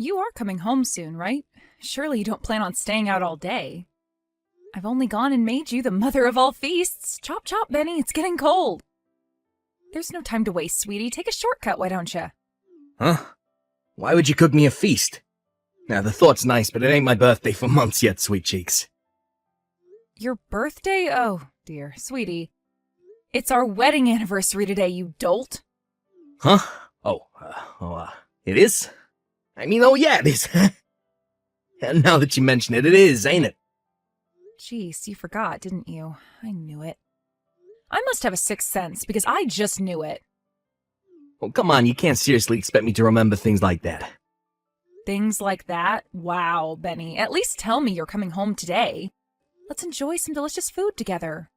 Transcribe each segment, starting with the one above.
You are coming home soon, right? Surely you don't plan on staying out all day. I've only gone and made you the mother of all feasts. Chop chop, Benny, it's getting cold. There's no time to waste, sweetie. Take a shortcut, why don't you? Huh? Why would you cook me a feast? Now, the thought's nice, but it ain't my birthday for months yet, sweet cheeks. Your birthday? Oh, dear. Sweetie. It's our wedding anniversary today, you dolt. Huh? It is? I mean, oh yeah, it is. And now that you mention it, it is, ain't it? Jeez, you forgot, didn't you? I knew it. I must have a sixth sense, because I just knew it. Oh, come on, you can't seriously expect me to remember things like that. Things like that? Wow, Benny. At least tell me you're coming home today. Let's enjoy some delicious food together.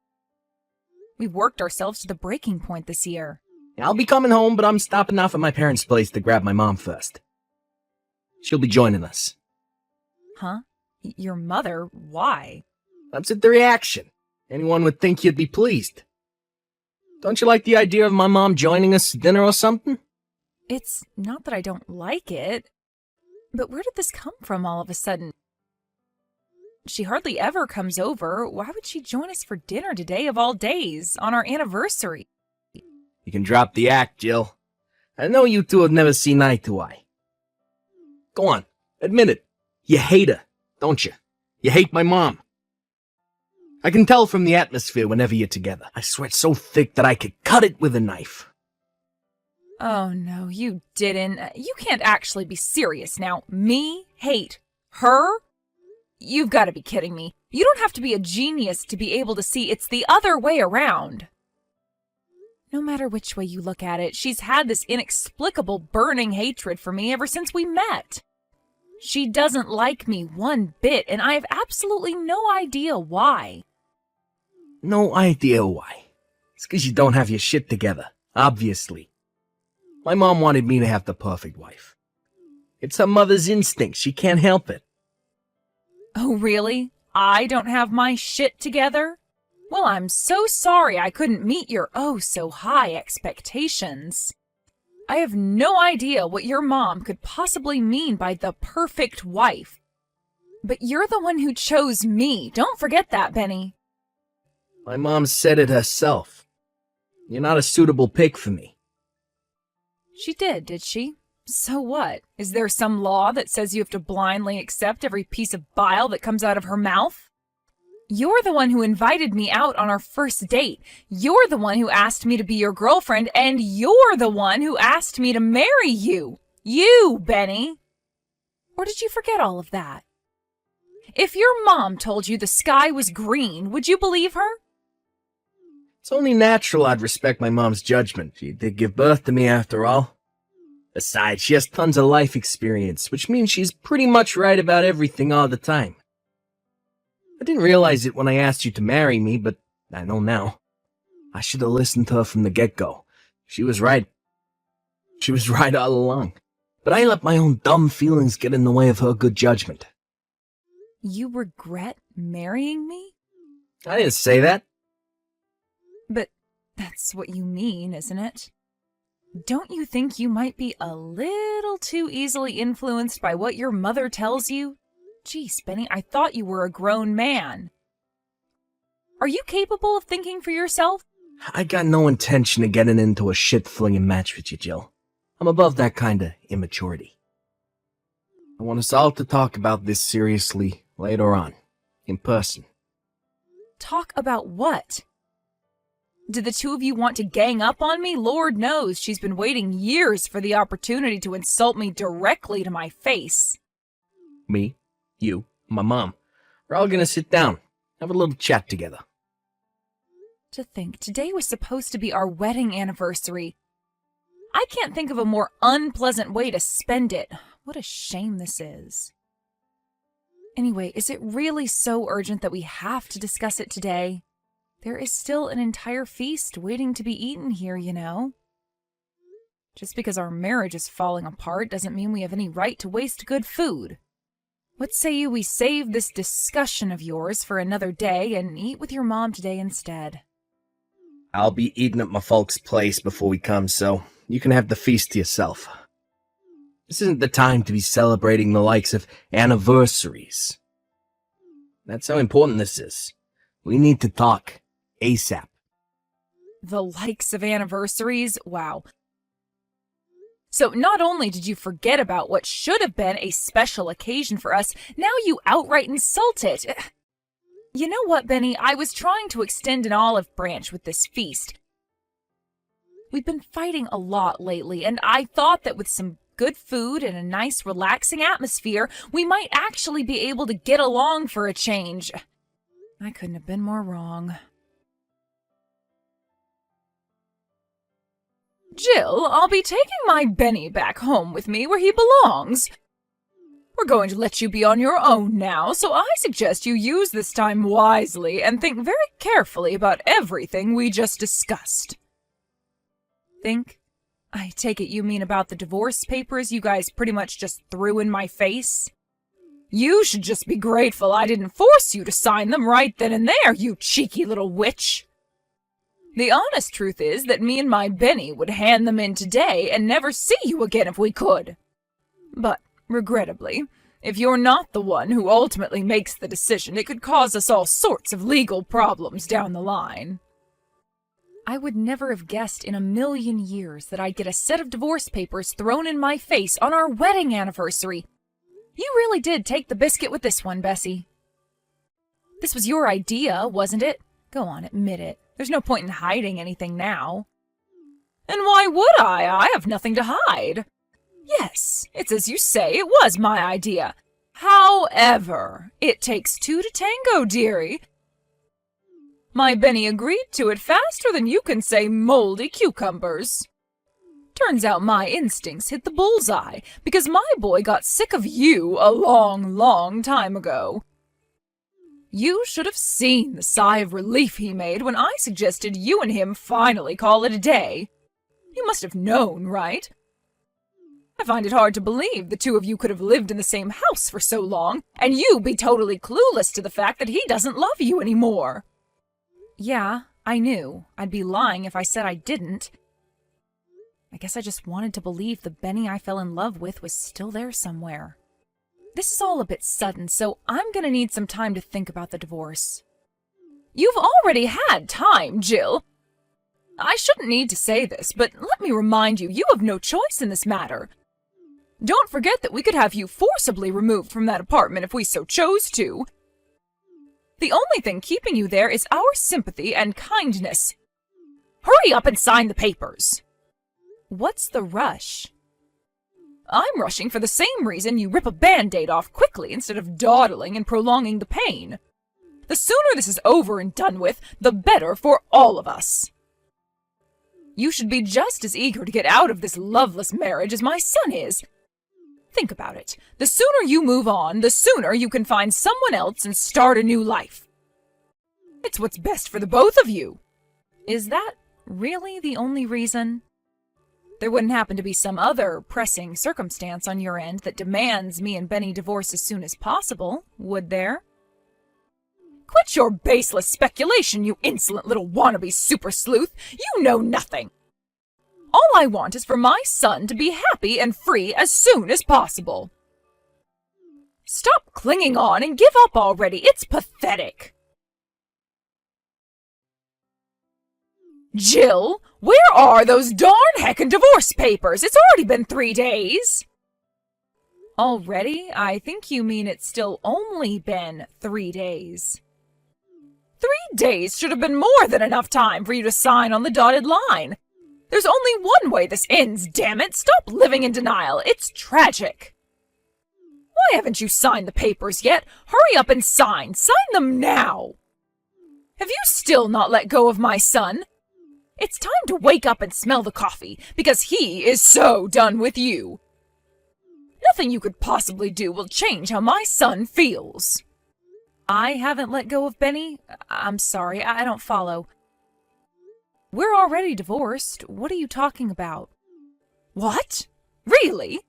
We've worked ourselves to the breaking point this year. I'll be coming home, but I'm stopping off at my parents' place to grab my mom first. She'll be joining us. Huh? Your mother? Why? That's the reaction. Anyone would think you'd be pleased. Don't you like the idea of my mom joining us for dinner or something? It's not that I don't like it, but where did this come from all of a sudden? She hardly ever comes over. Why would she join us for dinner today of all days, on our anniversary? You can drop the act, Jill. I know you two have never seen eye to eye. Go on, admit it. You hate her, don't you? You hate my mom. I can tell from the atmosphere whenever you're together. I swear it's so thick that I could cut it with a knife. Oh, no, you didn't. You can't actually be serious now. Me hate her? You've got to be kidding me. You don't have to be a genius to be able to see it's the other way around. No matter which way you look at it, she's had this inexplicable burning hatred for me ever since we met. She doesn't like me one bit, and I have absolutely no idea why. No idea why. It's 'cause you don't have your shit together, obviously. My mom wanted me to have the perfect wife. It's her mother's instinct, she can't help it. Oh, really? I don't have my shit together? Well, I'm so sorry I couldn't meet your oh-so-high expectations. I have no idea what your mom could possibly mean by the perfect wife. But you're the one who chose me. Don't forget that, Benny. My mom said it herself. You're not a suitable pick for me. She did she? So what? Is there some law that says you have to blindly accept every piece of bile that comes out of her mouth? You're the one who invited me out on our first date. You're the one who asked me to be your girlfriend, and you're the one who asked me to marry you. You, Benny. Or did you forget all of that? If your mom told you the sky was green, would you believe her? It's only natural I'd respect my mom's judgment. She did give birth to me after all. Besides, she has tons of life experience, which means she's pretty much right about everything all the time. I didn't realize it when I asked you to marry me, but I know now. I should have listened to her from the get-go. She was right. She was right all along. But I let my own dumb feelings get in the way of her good judgment. You regret marrying me? I didn't say that. But that's what you mean, isn't it? Don't you think you might be a little too easily influenced by what your mother tells you? Geez, Benny, I thought you were a grown man. Are you capable of thinking for yourself? I got no intention of getting into a shit-flinging match with you, Jill. I'm above that kind of immaturity. I want us all to talk about this seriously later on, in person. Talk about what? Do the two of you want to gang up on me? Lord knows she's been waiting years for the opportunity to insult me directly to my face. Me, you, my mom. We're all gonna sit down, have a little chat together. To think, today was supposed to be our wedding anniversary. I can't think of a more unpleasant way to spend it. What a shame this is. Anyway, is it really so urgent that we have to discuss it today? There is still an entire feast waiting to be eaten here, you know. Just because our marriage is falling apart doesn't mean we have any right to waste good food. What say you we save this discussion of yours for another day and eat with your mom today instead? I'll be eating at my folks' place before we come, so you can have the feast to yourself. This isn't the time to be celebrating the likes of anniversaries. That's how important this is. We need to talk ASAP. The likes of anniversaries? Wow. So not only did you forget about what should have been a special occasion for us, now you outright insult it. You know what, Benny? I was trying to extend an olive branch with this feast. We've been fighting a lot lately, and I thought that with some good food and a nice relaxing atmosphere, we might actually be able to get along for a change. I couldn't have been more wrong. Jill, I'll be taking my Benny back home with me where he belongs. We're going to let you be on your own now, so I suggest you use this time wisely and think very carefully about everything we just discussed. Think? I take it you mean about the divorce papers you guys pretty much just threw in my face? You should just be grateful I didn't force you to sign them right then and there, you cheeky little witch. The honest truth is that me and my Benny would hand them in today and never see you again if we could. But, regrettably, if you're not the one who ultimately makes the decision, it could cause us all sorts of legal problems down the line. I would never have guessed in a million years that I'd get a set of divorce papers thrown in my face on our wedding anniversary. You really did take the biscuit with this one, Bessie. This was your idea, wasn't it? Go on, admit it. There's no point in hiding anything now. And why would I? I have nothing to hide. Yes, it's as you say, it was my idea. However, it takes two to tango, dearie. My Benny agreed to it faster than you can say moldy cucumbers. Turns out my instincts hit the bullseye, because my boy got sick of you a long, long time ago. You should have seen the sigh of relief he made when I suggested you and him finally call it a day. You must have known, right? I find it hard to believe the two of you could have lived in the same house for so long, and you be totally clueless to the fact that he doesn't love you anymore. Yeah, I knew. I'd be lying if I said I didn't. I guess I just wanted to believe the Benny I fell in love with was still there somewhere. This is all a bit sudden, so I'm gonna need some time to think about the divorce. You've already had time, Jill. I shouldn't need to say this, but let me remind you, you have no choice in this matter. Don't forget that we could have you forcibly removed from that apartment if we so chose to. The only thing keeping you there is our sympathy and kindness. Hurry up and sign the papers. What's the rush? I'm rushing for the same reason you rip a Band-Aid off quickly instead of dawdling and prolonging the pain. The sooner this is over and done with, the better for all of us. You should be just as eager to get out of this loveless marriage as my son is. Think about it. The sooner you move on, the sooner you can find someone else and start a new life. It's what's best for the both of you. Is that really the only reason? There wouldn't happen to be some other pressing circumstance on your end that demands me and Benny divorce as soon as possible, would there? Quit your baseless speculation, you insolent little wannabe super sleuth. You know nothing. All I want is for my son to be happy and free as soon as possible. Stop clinging on and give up already. It's pathetic. Jill, where are those darn heckin' divorce papers? It's already been 3 days. Already? I think you mean it's still only been 3 days. 3 days should have been more than enough time for you to sign on the dotted line. There's only one way this ends, damn it! Stop living in denial. It's tragic. Why haven't you signed the papers yet? Hurry up and sign. Sign them now. Have you still not let go of my son? It's time to wake up and smell the coffee, because he is so done with you. Nothing you could possibly do will change how my son feels. I haven't let go of Benny? I'm sorry, I don't follow. We're already divorced. What are you talking about? What? Really?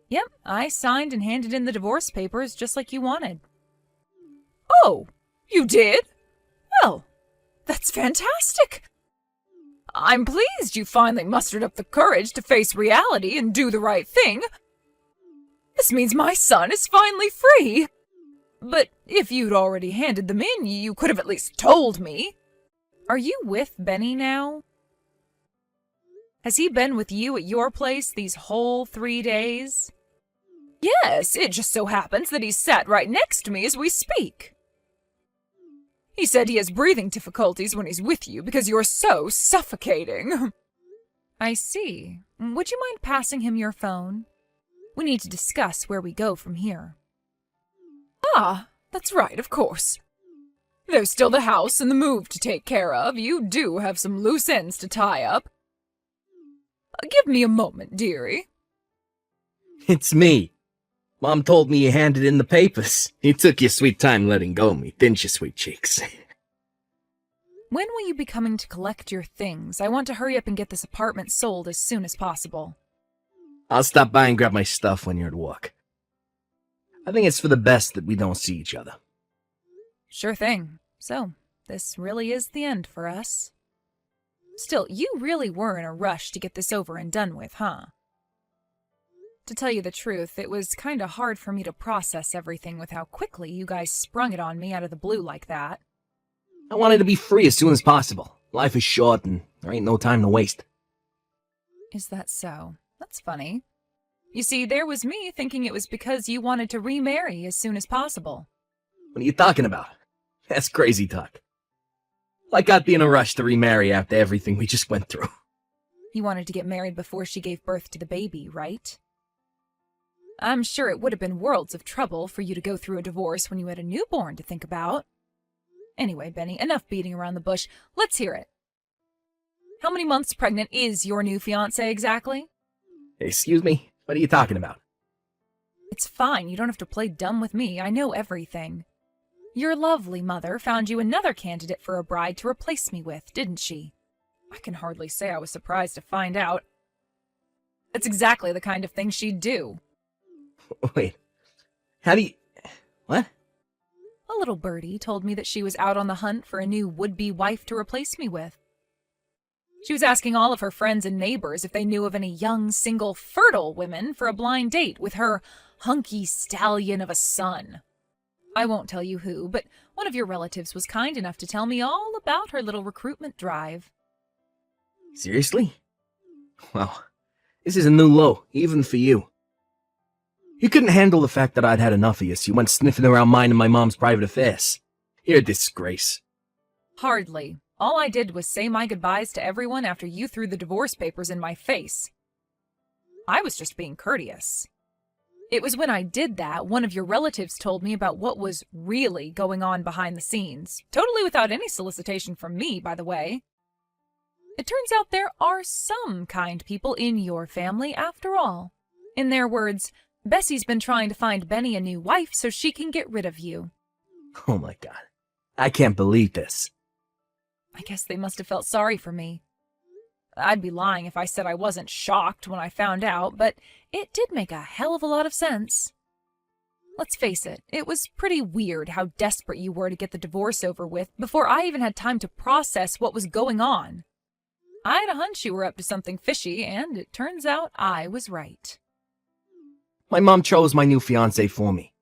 Yep, I signed and handed in the divorce papers just like you wanted. Oh, you did? Well, that's fantastic. I'm pleased you finally mustered up the courage to face reality and do the right thing. This means my son is finally free. But if you'd already handed them in, you could have at least told me. Are you with Benny now? Has he been with you at your place these whole 3 days? Yes, it just so happens that he's sat right next to me as we speak. He said he has breathing difficulties when he's with you because you're so suffocating. I see. Would you mind passing him your phone? We need to discuss where we go from here. Ah, that's right, of course. There's still the house and the move to take care of. You do have some loose ends to tie up. Give me a moment, dearie. It's me. Mom told me you handed in the papers. You took your sweet time letting go of me, didn't you, sweet cheeks? When will you be coming to collect your things? I want to hurry up and get this apartment sold as soon as possible. I'll stop by and grab my stuff when you're at work. I think it's for the best that we don't see each other. Sure thing. So, this really is the end for us. Still, you really were in a rush to get this over and done with, huh? To tell you the truth, it was kinda hard for me to process everything with how quickly you guys sprung it on me out of the blue like that. I wanted to be free as soon as possible. Life is short and there ain't no time to waste. Is that so? That's funny. You see, there was me thinking it was because you wanted to remarry as soon as possible. What are you talking about? That's crazy talk. Like I'd be in a rush to remarry after everything we just went through. You wanted to get married before she gave birth to the baby, right? I'm sure it would have been worlds of trouble for you to go through a divorce when you had a newborn to think about. Anyway, Benny, enough beating around the bush. Let's hear it. How many months pregnant is your new fiancé exactly? Excuse me? What are you talking about? It's fine. You don't have to play dumb with me. I know everything. Your lovely mother found you another candidate for a bride to replace me with, didn't she? I can hardly say I was surprised to find out. That's exactly the kind of thing she'd do. Wait. How do you... What? A little birdie told me that she was out on the hunt for a new would-be wife to replace me with. She was asking all of her friends and neighbors if they knew of any young, single, fertile women for a blind date with her hunky stallion of a son. I won't tell you who, but one of your relatives was kind enough to tell me all about her little recruitment drive. Seriously? Well, this is a new low, even for you. You couldn't handle the fact that I'd had enough of you, so you went sniffing around mine and my mom's private affairs. You're a disgrace. Hardly. All I did was say my goodbyes to everyone after you threw the divorce papers in my face. I was just being courteous. It was when I did that, one of your relatives told me about what was really going on behind the scenes. Totally without any solicitation from me, by the way. It turns out there are some kind people in your family, after all. In their words, Bessie's been trying to find Benny a new wife so she can get rid of you. Oh my god. I can't believe this. I guess they must have felt sorry for me. I'd be lying if I said I wasn't shocked when I found out, but it did make a hell of a lot of sense. Let's face it, it was pretty weird how desperate you were to get the divorce over with before I even had time to process what was going on. I had a hunch you were up to something fishy, and it turns out I was right. My mom chose my new fiancé for me.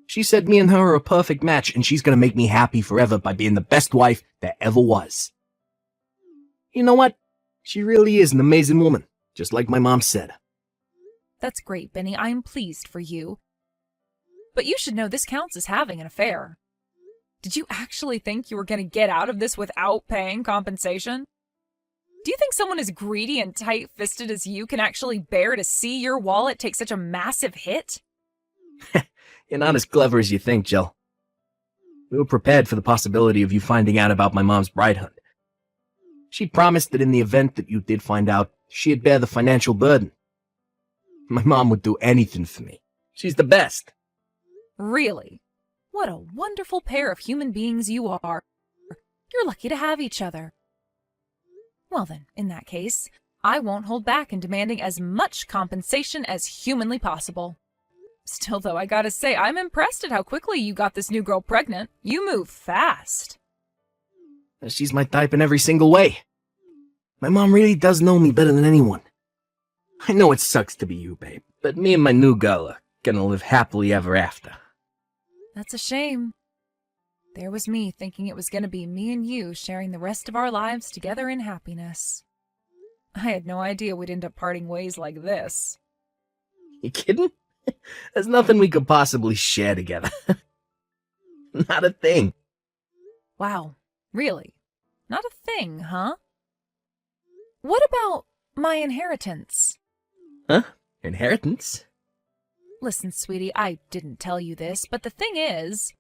She said me and her are a perfect match, and she's gonna make me happy forever by being the best wife there ever was. You know what? She really is an amazing woman, just like my mom said. That's great, Benny. I am pleased for you. But you should know this counts as having an affair. Did you actually think you were going to get out of this without paying compensation? Do you think someone as greedy and tight-fisted as you can actually bear to see your wallet take such a massive hit? You're not as clever as you think, Jill. We were prepared for the possibility of you finding out about my mom's bride hunt. She promised that in the event that you did find out, she'd bear the financial burden. My mom would do anything for me. She's the best. Really? What a wonderful pair of human beings you are. You're lucky to have each other. Well then, in that case, I won't hold back in demanding as much compensation as humanly possible. Still, though, I gotta say, I'm impressed at how quickly you got this new girl pregnant. You move fast. She's my type in every single way. My mom really does know me better than anyone. I know it sucks to be you, babe, but me and my new girl are gonna live happily ever after. That's a shame. There was me thinking it was going to be me and you sharing the rest of our lives together in happiness. I had no idea we'd end up parting ways like this. You kidding? There's nothing we could possibly share together. Not a thing. Wow, really? Not a thing, huh? What about my inheritance? Huh? Inheritance? Listen, sweetie, I didn't tell you this, but the thing is,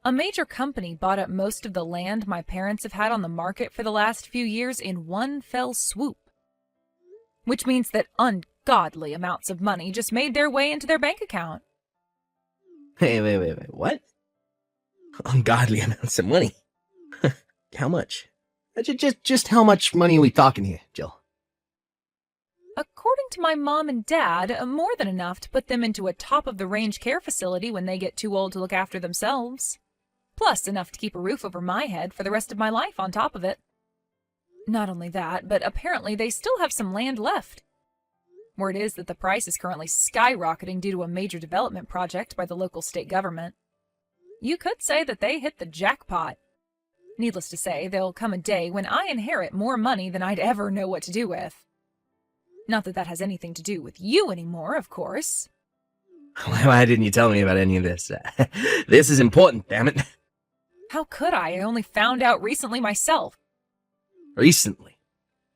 a major company bought up most of the land my parents have had on the market for the last few years in one fell swoop. Which means that ungodly amounts of money just made their way into their bank account. Wait, what? Ungodly amounts of money? How much? Just how much money are we talking here, Jill? According to my mom and dad, more than enough to put them into a top-of-the-range care facility when they get too old to look after themselves. Plus enough to keep a roof over my head for the rest of my life on top of it. Not only that, but apparently they still have some land left. Word is that the price is currently skyrocketing due to a major development project by the local state government. You could say that they hit the jackpot. Needless to say, there'll come a day when I inherit more money than I'd ever know what to do with. Not that that has anything to do with you anymore, of course. Why didn't you tell me about any of this? This is important, damn it. How could I? I only found out recently myself. Recently?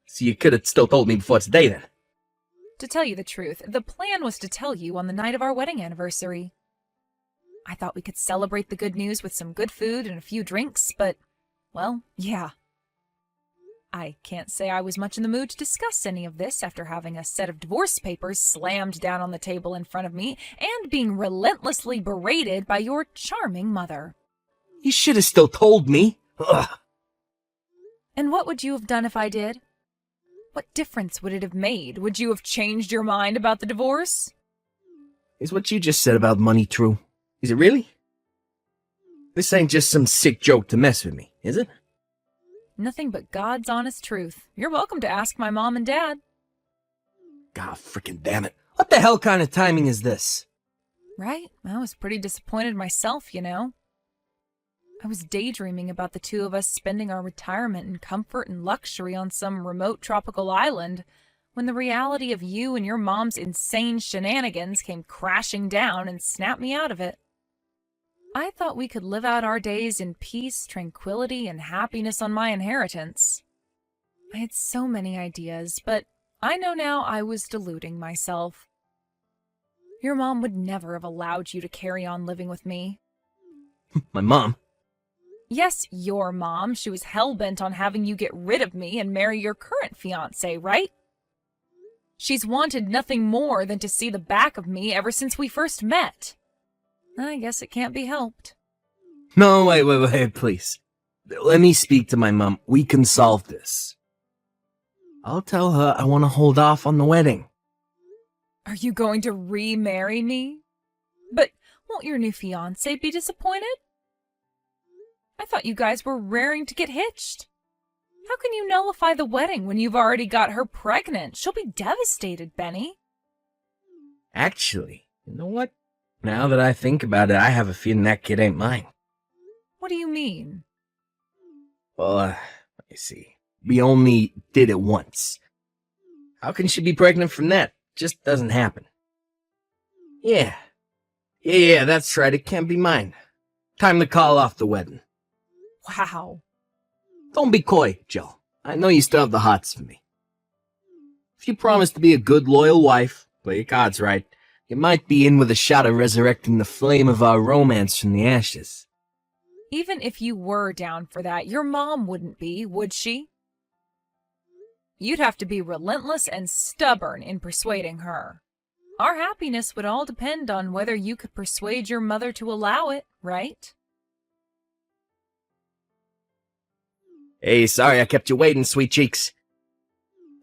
So you could have still told me before today, then? To tell you the truth, the plan was to tell you on the night of our wedding anniversary. I thought we could celebrate the good news with some good food and a few drinks, but, well, yeah. I can't say I was much in the mood to discuss any of this after having a set of divorce papers slammed down on the table in front of me and being relentlessly berated by your charming mother. You should have still told me. Ugh. And what would you have done if I did? What difference would it have made? Would you have changed your mind about the divorce? Is what you just said about money true? Is it really? This ain't just some sick joke to mess with me, is it? Nothing but God's honest truth. You're welcome to ask my mom and dad. God frickin' damn it. What the hell kind of timing is this? Right? I was pretty disappointed myself, you know. I was daydreaming about the two of us spending our retirement in comfort and luxury on some remote tropical island, when the reality of you and your mom's insane shenanigans came crashing down and snapped me out of it. I thought we could live out our days in peace, tranquility, and happiness on my inheritance. I had so many ideas, but I know now I was deluding myself. Your mom would never have allowed you to carry on living with me. My mom? Yes, your mom. She was hell-bent on having you get rid of me and marry your current fiancé, right? She's wanted nothing more than to see the back of me ever since we first met. I guess it can't be helped. No, wait, please. Let me speak to my mom. We can solve this. I'll tell her I want to hold off on the wedding. Are you going to remarry me? But won't your new fiancé be disappointed? I thought you guys were raring to get hitched. How can you nullify the wedding when you've already got her pregnant? She'll be devastated, Benny. Actually, you know what? Now that I think about it, I have a feeling that kid ain't mine. What do you mean? Well, let me see. We only did it once. How can she be pregnant from that? Just doesn't happen. Yeah, that's right. It can't be mine. Time to call off the wedding. Wow. Don't be coy, Jill. I know you still have the hots for me. If you promise to be a good, loyal wife, play your cards right, you might be in with a shot of resurrecting the flame of our romance from the ashes. Even if you were down for that, your mom wouldn't be, would she? You'd have to be relentless and stubborn in persuading her. Our happiness would all depend on whether you could persuade your mother to allow it, right? Hey, sorry I kept you waiting, sweet cheeks.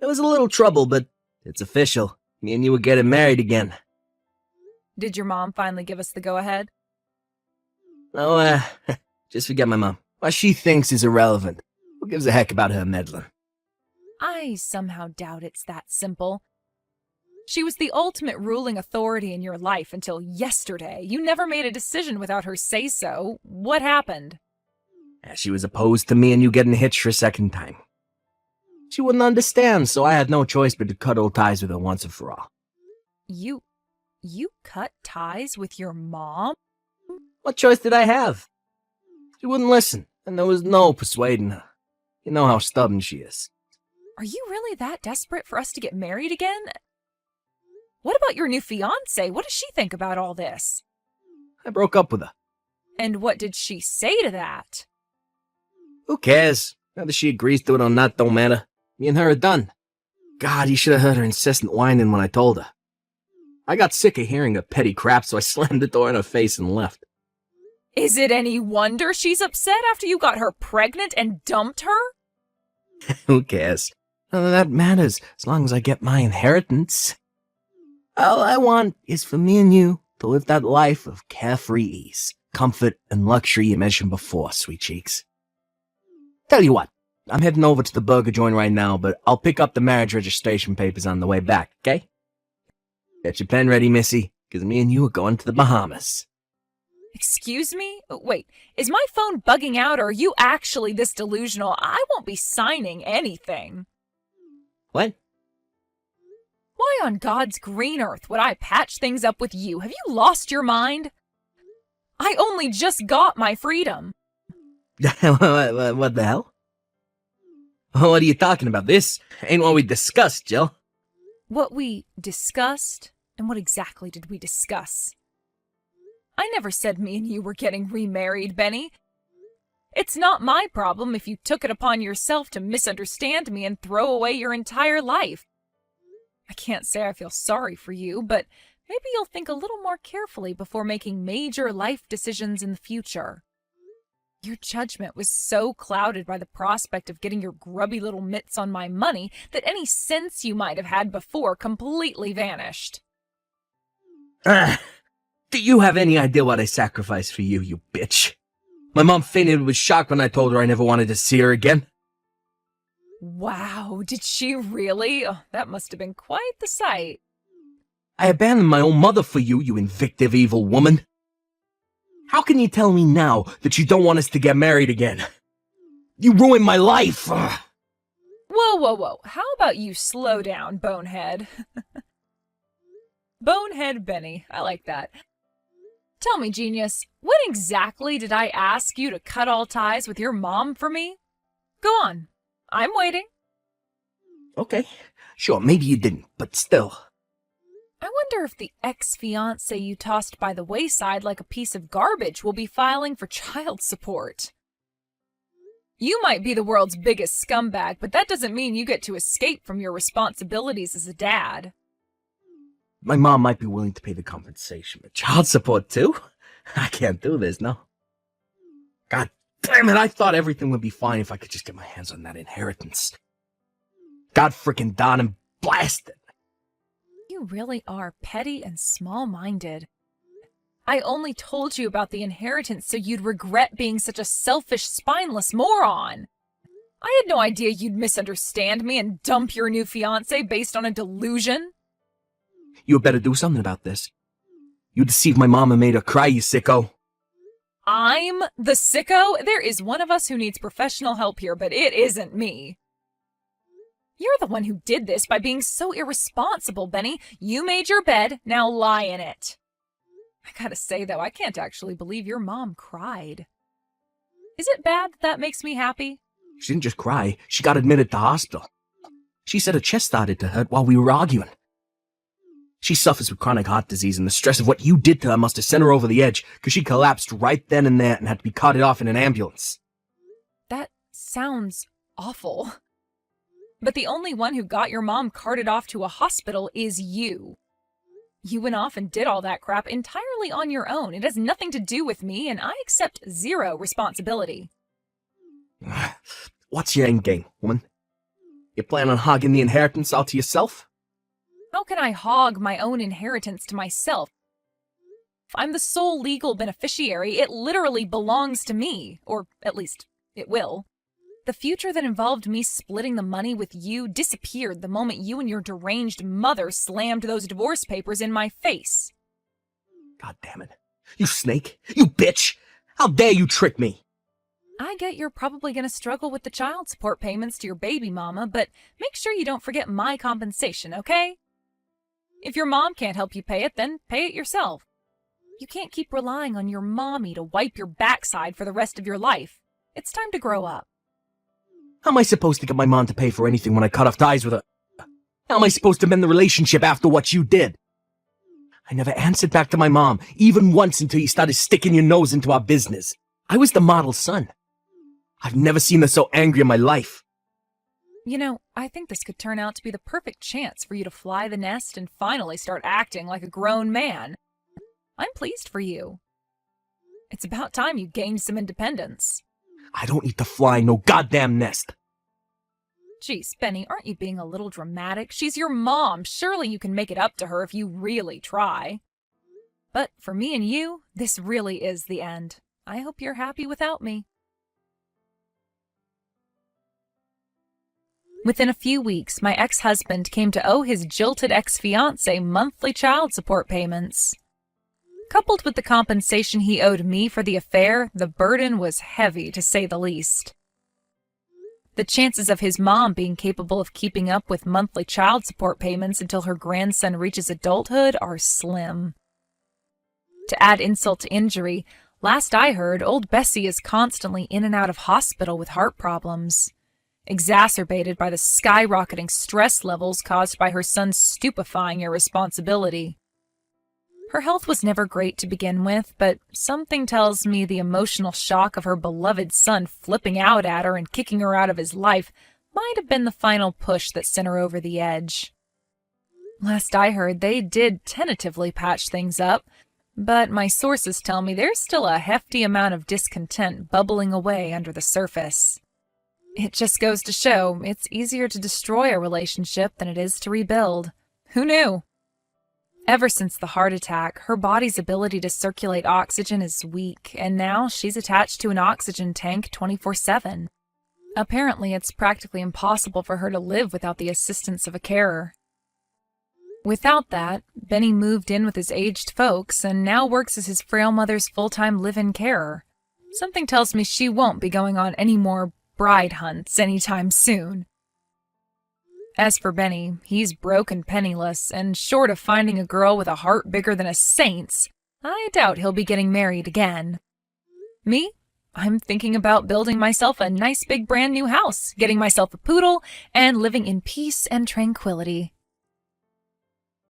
There was a little trouble, but it's official. Me and you are getting married again. Did your mom finally give us the go-ahead? No, just forget my mom. What she thinks is irrelevant. Who gives a heck about her meddling? I somehow doubt it's that simple. She was the ultimate ruling authority in your life until yesterday. You never made a decision without her say-so. What happened? She was opposed to me and you getting hitched for a second time. She wouldn't understand, so I had no choice but to cut all ties with her once and for all. You cut ties with your mom? What choice did I have? She wouldn't listen, and there was no persuading her. You know how stubborn she is. Are you really that desperate for us to get married again? What about your new fiancé? What does she think about all this? I broke up with her. And what did she say to that? Who cares? Whether she agrees to it or not don't matter. Me and her are done. God, you should have heard her incessant whining when I told her. I got sick of hearing her petty crap, so I slammed the door in her face and left. Is it any wonder she's upset after you got her pregnant and dumped her? Who cares? None of that matters, as long as I get my inheritance. All I want is for me and you to live that life of carefree ease, comfort, and luxury you mentioned before, sweet cheeks. Tell you what, I'm heading over to the burger joint right now, but I'll pick up the marriage registration papers on the way back, okay? Get your pen ready, Missy, because me and you are going to the Bahamas. Excuse me? Wait, is my phone bugging out or are you actually this delusional? I won't be signing anything. What? Why on God's green earth would I patch things up with you? Have you lost your mind? I only just got my freedom. What the hell? What are you talking about? This ain't what we discussed, Jill. What we discussed? And what exactly did we discuss? I never said me and you were getting remarried, Benny. It's not my problem if you took it upon yourself to misunderstand me and throw away your entire life. I can't say I feel sorry for you, but maybe you'll think a little more carefully before making major life decisions in the future. Your judgment was so clouded by the prospect of getting your grubby little mitts on my money that any sense you might have had before completely vanished. Do you have any idea what I sacrificed for you, you bitch? My mom fainted with shock when I told her I never wanted to see her again. Wow, did she really? Oh, that must have been quite the sight. I abandoned my own mother for you, you invictive evil woman. How can you tell me now that you don't want us to get married again? You ruined my life! Ugh. Whoa. How about you slow down, bonehead? Bonehead Benny. I like that. Tell me, genius, when exactly did I ask you to cut all ties with your mom for me? Go on. I'm waiting. Okay, sure, maybe you didn't, but still. I wonder if the ex-fiancé you tossed by the wayside like a piece of garbage will be filing for child support. You might be the world's biggest scumbag, but that doesn't mean you get to escape from your responsibilities as a dad. My mom might be willing to pay the compensation, but child support too? I can't do this, no. God damn it, I thought everything would be fine if I could just get my hands on that inheritance. God frickin' darn and blast it. You really are petty and small-minded. I only told you about the inheritance so you'd regret being such a selfish, spineless moron. I had no idea you'd misunderstand me and dump your new fiancé based on a delusion. You had better do something about this. You deceived my mom and made her cry, you sicko. I'm the sicko? There is one of us who needs professional help here, but it isn't me. You're the one who did this by being so irresponsible, Benny. You made your bed, now lie in it. I gotta say, though, I can't actually believe your mom cried. Is it bad that makes me happy? She didn't just cry, she got admitted to hospital. She said her chest started to hurt while we were arguing. She suffers with chronic heart disease, and the stress of what you did to her must have sent her over the edge, because she collapsed right then and there and had to be carted off in an ambulance. That sounds awful. But the only one who got your mom carted off to a hospital is you. You went off and did all that crap entirely on your own. It has nothing to do with me, and I accept zero responsibility. What's your end game, woman? You plan on hogging the inheritance all to yourself? How can I hog my own inheritance to myself? If I'm the sole legal beneficiary, it literally belongs to me, or at least it will. The future that involved me splitting the money with you disappeared the moment you and your deranged mother slammed those divorce papers in my face. God damn it. You snake! You bitch! How dare you trick me! I get you're probably going to struggle with the child support payments to your baby mama, but make sure you don't forget my compensation, okay? If your mom can't help you pay it, then pay it yourself. You can't keep relying on your mommy to wipe your backside for the rest of your life. It's time to grow up. How am I supposed to get my mom to pay for anything when I cut off ties with her? How am I supposed to mend the relationship after what you did? I never answered back to my mom, even once, until you started sticking your nose into our business. I was the model son. I've never seen her so angry in my life. You know, I think this could turn out to be the perfect chance for you to fly the nest and finally start acting like a grown man. I'm pleased for you. It's about time you gained some independence. I don't need to fly no goddamn nest. Geez, Benny, aren't you being a little dramatic? She's your mom. Surely you can make it up to her if you really try. But for me and you, this really is the end. I hope you're happy without me. Within a few weeks, my ex-husband came to owe his jilted ex-fiancée monthly child support payments. Coupled with the compensation he owed me for the affair, the burden was heavy, to say the least. The chances of his mom being capable of keeping up with monthly child support payments until her grandson reaches adulthood are slim. To add insult to injury, last I heard, old Bessie is constantly in and out of hospital with heart problems, exacerbated by the skyrocketing stress levels caused by her son's stupefying irresponsibility. Her health was never great to begin with, but something tells me the emotional shock of her beloved son flipping out at her and kicking her out of his life might have been the final push that sent her over the edge. Last I heard, they did tentatively patch things up, but my sources tell me there's still a hefty amount of discontent bubbling away under the surface. It just goes to show it's easier to destroy a relationship than it is to rebuild. Who knew? Ever since the heart attack, her body's ability to circulate oxygen is weak, and now she's attached to an oxygen tank 24/7. Apparently, it's practically impossible for her to live without the assistance of a carer. Without that, Benny moved in with his aged folks and now works as his frail mother's full-time live-in carer. Something tells me she won't be going on any more bride hunts anytime soon. As for Benny, he's broke and penniless, and short of finding a girl with a heart bigger than a saint's, I doubt he'll be getting married again. Me? I'm thinking about building myself a nice big brand new house, getting myself a poodle, and living in peace and tranquility.